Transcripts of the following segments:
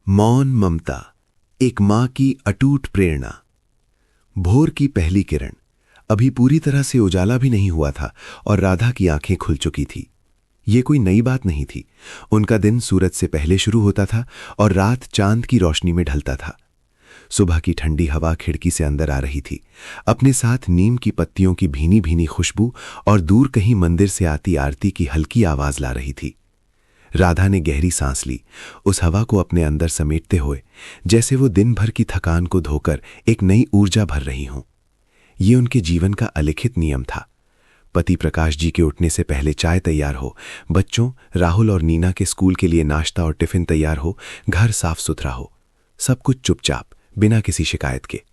मौन ममता, एक माँ की अटूट प्रेरणा। भोर की पहली किरण, अभी पूरी तरह से उजाला भी नहीं हुआ था और राधा की आंखें खुल चुकी थी। ये कोई नई बात नहीं थी। उनका दिन सूरज से पहले शुरू होता था और रात चांद की रोशनी में ढलता था। सुबह की ठंडी हवा खिड़की से अंदर आ रही थी, अपने साथ नीम की पत्तियों की भीनी भीनी खुशबू और दूर कहीं मंदिर से आती आरती की हल्की आवाज ला रही थी। राधा ने गहरी सांस ली, उस हवा को अपने अंदर समेटते हुए, जैसे वो दिन भर की थकान को धोकर एक नई ऊर्जा भर रही हों। ये उनके जीवन का अलिखित नियम था। पति प्रकाश जी के उठने से पहले चाय तैयार हो, बच्चों राहुल और नीना के स्कूल के लिए नाश्ता और टिफिन तैयार हो, घर साफ सुथरा हो, सब कुछ चुपचाप, बिना किसी शिकायत के।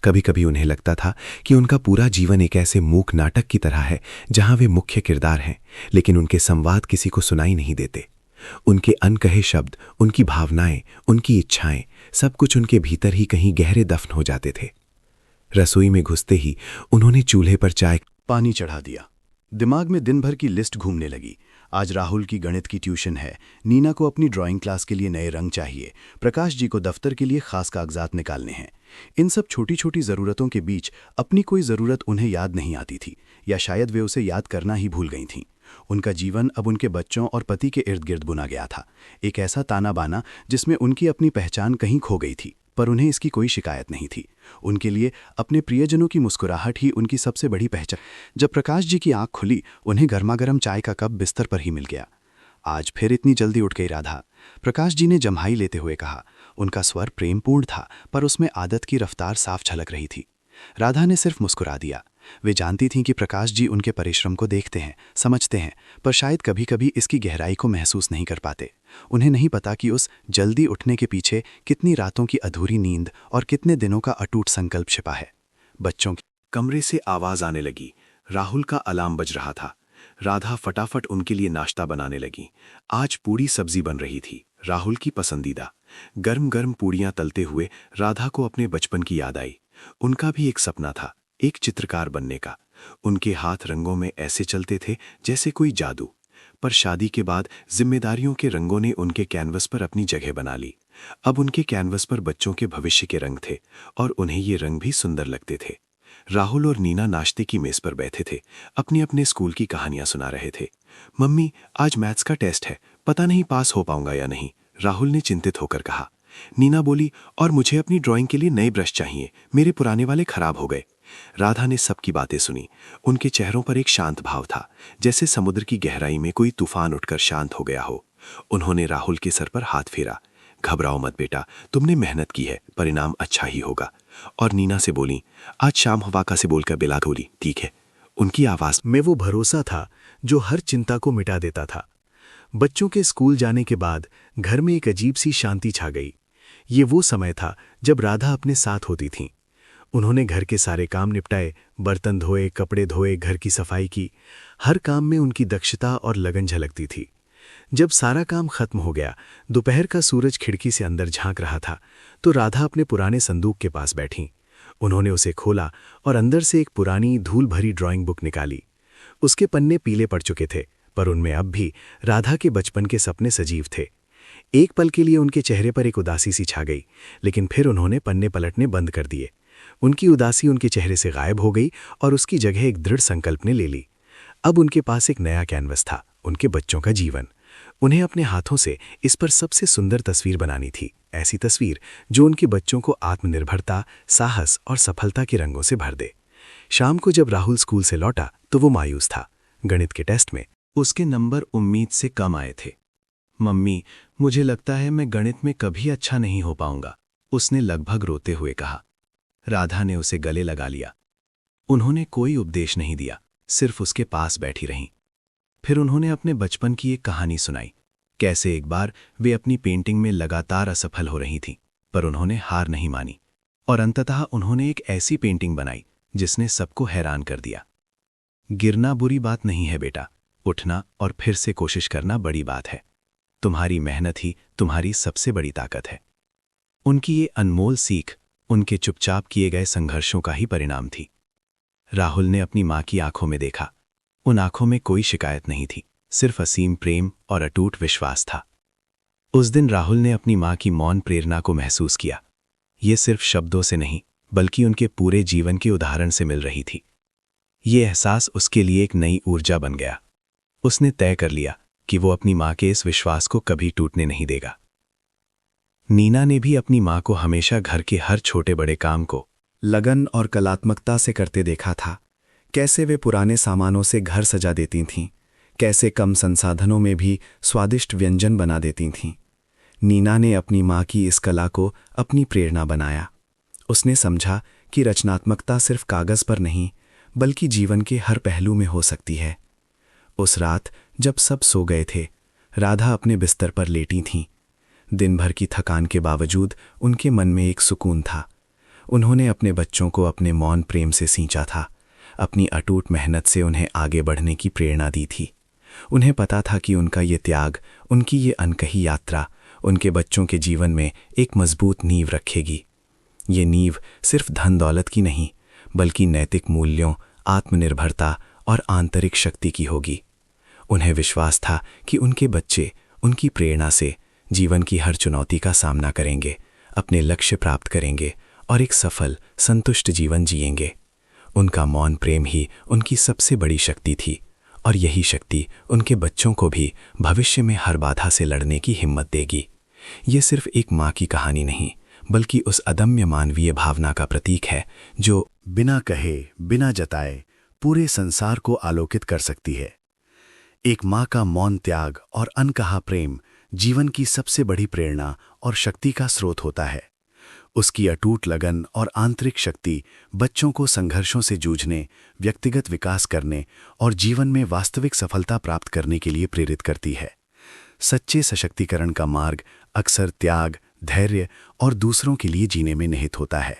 कभी कभी उन्हें लगता था कि उनका पूरा जीवन एक ऐसे मूक नाटक की तरह है जहां वे मुख्य किरदार हैं, लेकिन उनके संवाद किसी को सुनाई नहीं देते। उनके अनकहे शब्द, उनकी भावनाएं, उनकी इच्छाएं, सब कुछ उनके भीतर ही कहीं गहरे दफन हो जाते थे। रसोई में घुसते ही उन्होंने चूल्हे पर चाय पानी चढ़ा दिया। दिमाग में दिन भर की लिस्ट घूमने लगी। आज राहुल की गणित की ट्यूशन है, नीना को अपनी ड्राइंग क्लास के लिए नए रंग चाहिए, प्रकाश जी को दफ्तर के लिए खास कागजात निकालने हैं। इन सब छोटी छोटी ज़रूरतों के बीच अपनी कोई ज़रूरत उन्हें याद नहीं आती थी, या शायद वे उसे याद करना ही भूल गई थीं। उनका जीवन अब उनके बच्चों और पति के इर्द गिर्द बुना गया था, एक ऐसा ताना बाना जिसमें उनकी अपनी पहचान कहीं खो गई थी, पर उन्हें इसकी कोई शिकायत नहीं थी। उनके लिए अपने प्रियजनों की मुस्कुराहट ही उनकी सबसे बड़ी पहचान। जब प्रकाश जी की आंख खुली, उन्हें गर्मागर्म चाय का कप बिस्तर पर ही मिल गया। आज फिर इतनी जल्दी उठ गई राधा, प्रकाश जी ने जम्हाई लेते हुए कहा। उनका स्वर प्रेमपूर्ण था, पर उसमें आदत की रफ्तार साफ झलक रही थी। राधा ने सिर्फ मुस्कुरा दिया। वे जानती थीं कि प्रकाश जी उनके परिश्रम को देखते हैं, समझते हैं, पर शायद कभी कभी इसकी गहराई को महसूस नहीं कर पाते। उन्हें नहीं पता कि उस जल्दी उठने के पीछे कितनी रातों की अधूरी नींद और कितने दिनों का अटूट संकल्प छिपा है। बच्चों के कमरे से आवाज आने लगी। राहुल का अलार्म बज रहा था। राधा फटाफट उनके लिए नाश्ता बनाने लगी। आज पूड़ी सब्जी बन रही थी, राहुल की पसंदीदा। गर्म गर्म पूड़ियां तलते हुए राधा को अपने बचपन की याद आई। उनका भी एक सपना था, एक चित्रकार बनने का। उनके हाथ रंगों में ऐसे चलते थे जैसे कोई जादू। पर शादी के बाद जिम्मेदारियों के रंगों ने उनके कैनवस पर अपनी जगह बना ली। अब उनके कैनवस पर बच्चों के भविष्य के रंग थे, और उन्हें ये रंग भी सुंदर लगते थे। राहुल और नीना नाश्ते की मेज पर बैठे थे, अपने अपने स्कूल की कहानियां सुना रहे थे। मम्मी, आज मैथ्स का टेस्ट है, पता नहीं पास हो पाऊंगा या नहीं, राहुल ने चिंतित होकर कहा। नीना बोली, और मुझे अपनी ड्राइंग के लिए नए ब्रश चाहिए, मेरे पुराने वाले खराब हो गए। राधा ने सबकी बातें सुनी। उनके चेहरों पर एक शांत भाव था, जैसे समुद्र की गहराई में कोई तूफान उठकर शांत हो गया हो। उन्होंने राहुल के सर पर हाथ फेरा। घबराओ मत बेटा, तुमने मेहनत की है, परिणाम अच्छा ही होगा। और नीना से बोली, आज शाम हवाका से बोलकर बिला बोली, ठीक है। उनकी आवाज में वो भरोसा था जो हर चिंता को मिटा देता था। बच्चों के स्कूल जाने के बाद घर में एक अजीब सी शांति छा गई। ये वो समय था जब राधा अपने साथ होती थीं। उन्होंने घर के सारे काम निपटाए, बर्तन धोए, कपड़े धोए, घर की सफाई की। हर काम में उनकी दक्षता और लगन झलकती थी। जब सारा काम खत्म हो गया, दोपहर का सूरज खिड़की से अंदर झांक रहा था, तो राधा अपने पुराने संदूक के पास बैठी। उन्होंने उसे खोला और अंदर से एक पुरानी धूल भरी ड्राइंग बुक निकाली। उसके पन्ने पीले पड़ चुके थे, पर उनमें अब भी राधा के बचपन के सपने सजीव थे। एक पल के लिए उनके चेहरे पर एक उदासी सी छा गई, लेकिन फिर उन्होंने पन्ने पलटने बंद कर दिए। उनकी उदासी उनके चेहरे से गायब हो गई और उसकी जगह एक दृढ़ संकल्प ने ले ली। अब उनके पास एक नया कैनवस था, उनके बच्चों का जीवन। उन्हें अपने हाथों से इस पर सबसे सुंदर तस्वीर बनानी थी, ऐसी तस्वीर जो उनके बच्चों को आत्मनिर्भरता, साहस और सफलता के रंगों से भर दे। शाम को जब राहुल स्कूल से लौटा तो वो मायूस था। गणित के टेस्ट में उसके नंबर उम्मीद से कम आए थे। मम्मी, मुझे लगता है मैं गणित में कभी अच्छा नहीं हो पाऊंगा, उसने लगभग रोते हुए कहा। राधा ने उसे गले लगा लिया। उन्होंने कोई उपदेश नहीं दिया, सिर्फ उसके पास बैठी रहीं। फिर उन्होंने अपने बचपन की एक कहानी सुनाई, कैसे एक बार वे अपनी पेंटिंग में लगातार असफल हो रही थीं, पर उन्होंने हार नहीं मानी, और अंततः उन्होंने एक ऐसी पेंटिंग बनाई जिसने सबको हैरान कर दिया। गिरना बुरी बात नहीं है बेटा, उठना और फिर से कोशिश करना बड़ी बात है। तुम्हारी मेहनत ही तुम्हारी सबसे बड़ी ताकत है। उनकी ये अनमोल सीख उनके चुपचाप किए गए संघर्षों का ही परिणाम थी। राहुल ने अपनी मां की आंखों में देखा। उन आंखों में कोई शिकायत नहीं थी, सिर्फ असीम प्रेम और अटूट विश्वास था। उस दिन राहुल ने अपनी माँ की मौन प्रेरणा को महसूस किया। ये सिर्फ शब्दों से नहीं, बल्कि उनके पूरे जीवन के उदाहरण से मिल रही थी। ये एहसास उसके लिए एक नई ऊर्जा बन गया। उसने तय कर लिया कि वो अपनी माँ के इस विश्वास को कभी टूटने नहीं देगा। नीना ने भी अपनी माँ को हमेशा घर के हर छोटे बड़े काम को लगन और कलात्मकता से करते देखा था। कैसे वे पुराने सामानों से घर सजा देती थीं, कैसे कम संसाधनों में भी स्वादिष्ट व्यंजन बना देती थीं। नीना ने अपनी माँ की इस कला को अपनी प्रेरणा बनाया। उसने समझा कि रचनात्मकता सिर्फ कागज पर नहीं, बल्कि जीवन के हर पहलू में हो सकती है। उस रात जब सब सो गए थे, राधा अपने बिस्तर पर लेटी थीं। दिन भर की थकान के बावजूद उनके मन में एक सुकून था। उन्होंने अपने बच्चों को अपने मौन प्रेम से सींचा था, अपनी अटूट मेहनत से उन्हें आगे बढ़ने की प्रेरणा दी थी। उन्हें पता था कि उनका ये त्याग, उनकी ये अनकही यात्रा उनके बच्चों के जीवन में एक मजबूत नींव रखेगी। ये नींव सिर्फ धन दौलत की नहीं, बल्कि नैतिक मूल्यों, आत्मनिर्भरता और आंतरिक शक्ति की होगी। उन्हें विश्वास था कि उनके बच्चे उनकी प्रेरणा से जीवन की हर चुनौती का सामना करेंगे, अपने लक्ष्य प्राप्त करेंगे और एक सफल, संतुष्ट जीवन जिएंगे। उनका मौन प्रेम ही उनकी सबसे बड़ी शक्ति थी, और यही शक्ति उनके बच्चों को भी भविष्य में हर बाधा से लड़ने की हिम्मत देगी। ये सिर्फ एक माँ की कहानी नहीं, बल्कि उस अदम्य मानवीय भावना का प्रतीक है जो बिना कहे, बिना जताए पूरे संसार को आलोकित कर सकती है। एक माँ का मौन त्याग और अनकहा प्रेम जीवन की सबसे बड़ी प्रेरणा और शक्ति का स्रोत होता है। उसकी अटूट लगन और आंतरिक शक्ति बच्चों को संघर्षों से जूझने, व्यक्तिगत विकास करने और जीवन में वास्तविक सफलता प्राप्त करने के लिए प्रेरित करती है। सच्चे सशक्तिकरण का मार्ग अक्सर त्याग, धैर्य और दूसरों के लिए जीने में निहित होता है।